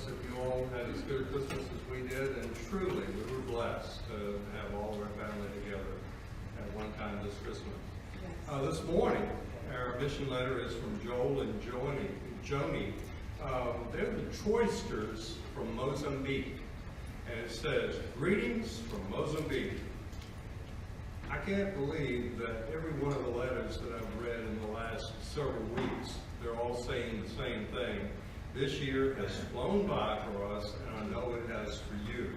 trust that you all had as good a Christmas as we did, and truly we were blessed to have all of our family together at one time this Christmas. This morning, our mission letter is from Joel and Joni. They're the Troesters from Mozambique, and it says, "Greetings from Mozambique." I can't believe that every one of the letters that I've read in the last several weeks, they're all saying the same thing. This year has flown by for us, and I know it has for you.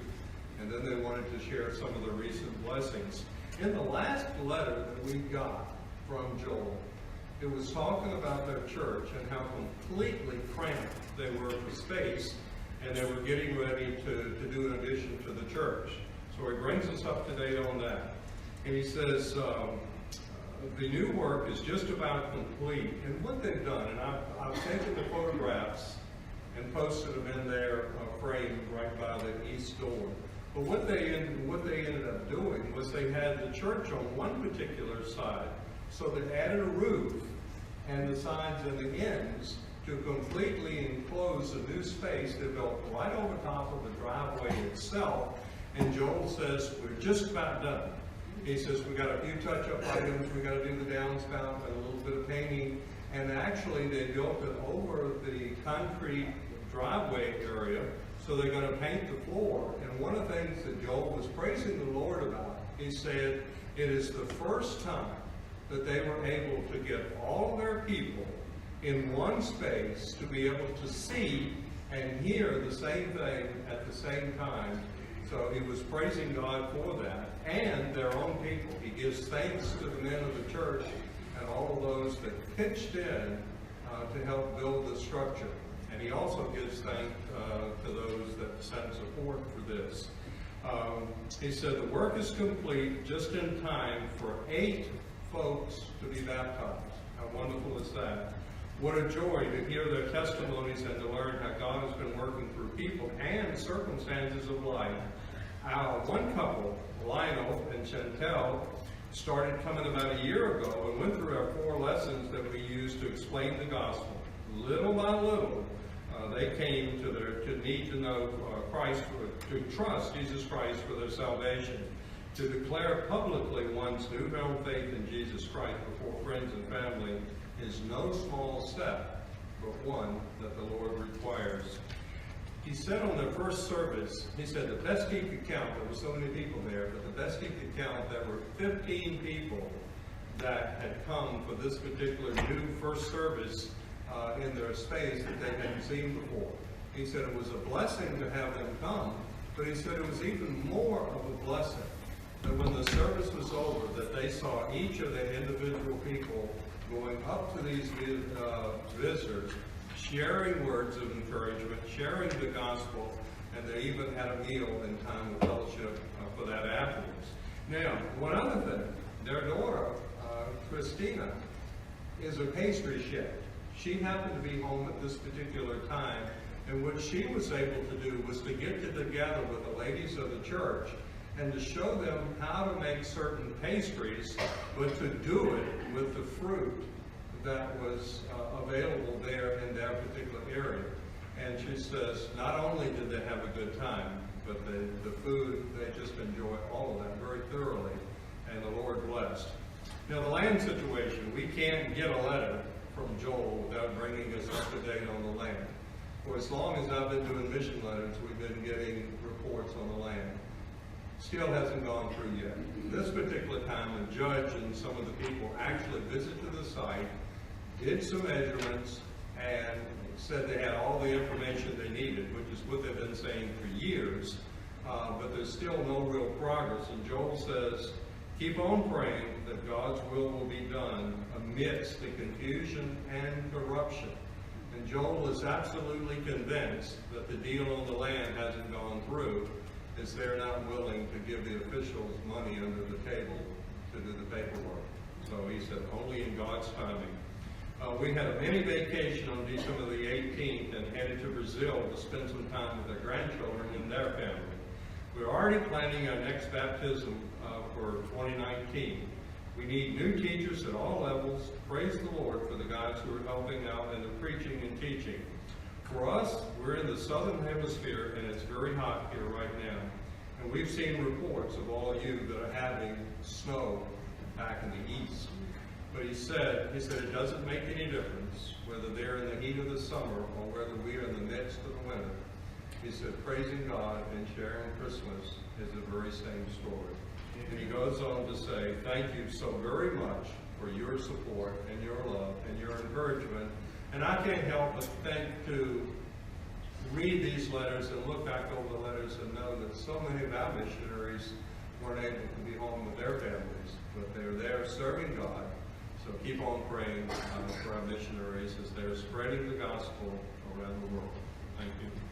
And then they wanted to share some of the recent blessings. In the last letter that we got from Joel, it was talking about their church and how completely cramped they were for space, and they were getting ready to do an addition to the church. So he brings us up to date on that. And he says, the new work is just about complete. And what they've done, and I've taken the photographs and posted them in their frame right by the east door. But what they ended up doing was they had the church on one particular side, so they added a roof and the sides and the ends to completely enclose a new space they built right over top of the driveway itself. And Joel says, we're just about done. He says, we got a few touch-up items, we got to do the downspout and a little bit of painting. And actually they built it over the concrete driveway area, so they're going to paint the floor. And one of the things that Joel was praising the Lord about, he said, it is the first time that they were able to get all of their people in one space to be able to see and hear the same thing at the same time. So he was praising God for that, and their own people. He gives thanks to the men of the church and all of those that pitched in to help build the structure. And he also gives thanks to those that sent support for this. He said the work is complete just in time for 8 folks to be baptized. How wonderful is that? What a joy to hear their testimonies and to learn how God has been working through people and circumstances of life. One couple, Lionel and Chantel, started coming about a year ago and went through our 4 lessons that we used to explain the gospel. Little by little, they came to need to know Christ, to trust Jesus Christ for their salvation, to declare publicly one's newfound faith in Jesus Christ before friends and family is no small step, but one that the Lord requires. He said on their first service, he said the best he could count, there were so many people there, but the best he could count, there were 15 people that had come for this particular new first service in their space that they hadn't seen before. He said it was a blessing to have them come, but he said it was even more of a blessing that when the service was over, that they saw each of the individual people going up to these visitors, sharing words of encouragement, sharing the gospel, and they even had a meal in time of fellowship for that afterwards. Now, one other thing, their daughter, Christina, is a pastry chef. She happened to be home at this particular time, and what she was able to do was to get together with the ladies of the church and to show them how to make certain pastries, but to do it with the fruit that was available there in that particular area. And she says, not only did they have a good time, but the food, they just enjoyed all of that very thoroughly, and the Lord blessed. Now the land situation, we can't get a letter from Joel without bringing us up to date on the land. For as long as I've been doing mission letters, we've been getting reports on the land. Still hasn't gone through yet. This particular time, the judge and some of the people actually visited the site, did some measurements, and said they had all the information they needed, which is what they've been saying for years, but there's still no real progress. And Joel says, keep on praying that God's will be done amidst the confusion and corruption. And Joel is absolutely convinced that the deal on the land hasn't gone through, as they're not willing to give the officials money under the table to do the paperwork. So he said, only in God's timing. We had a mini vacation on December the 18th and headed to Brazil to spend some time with their grandchildren and their family. We're already planning our next baptism for 2019. We need new teachers at all levels. Praise the Lord for the guys who are helping out in the preaching and teaching. For us, we're in the southern hemisphere, and it's very hot here right now. And we've seen reports of all you that are having snow back in the east. But he said it doesn't make any difference whether they're in the heat of the summer or whether we are in the midst of the winter. He said praising God and sharing Christmas is the very same story. And he goes on to say, thank you so very much for your support and your love and your encouragement. And I can't help but to read these letters and look back over the letters and know that so many of our missionaries weren't able to be home with their families, but they're there serving God. So keep on praying for our missionaries as they're spreading the gospel around the world. Thank you.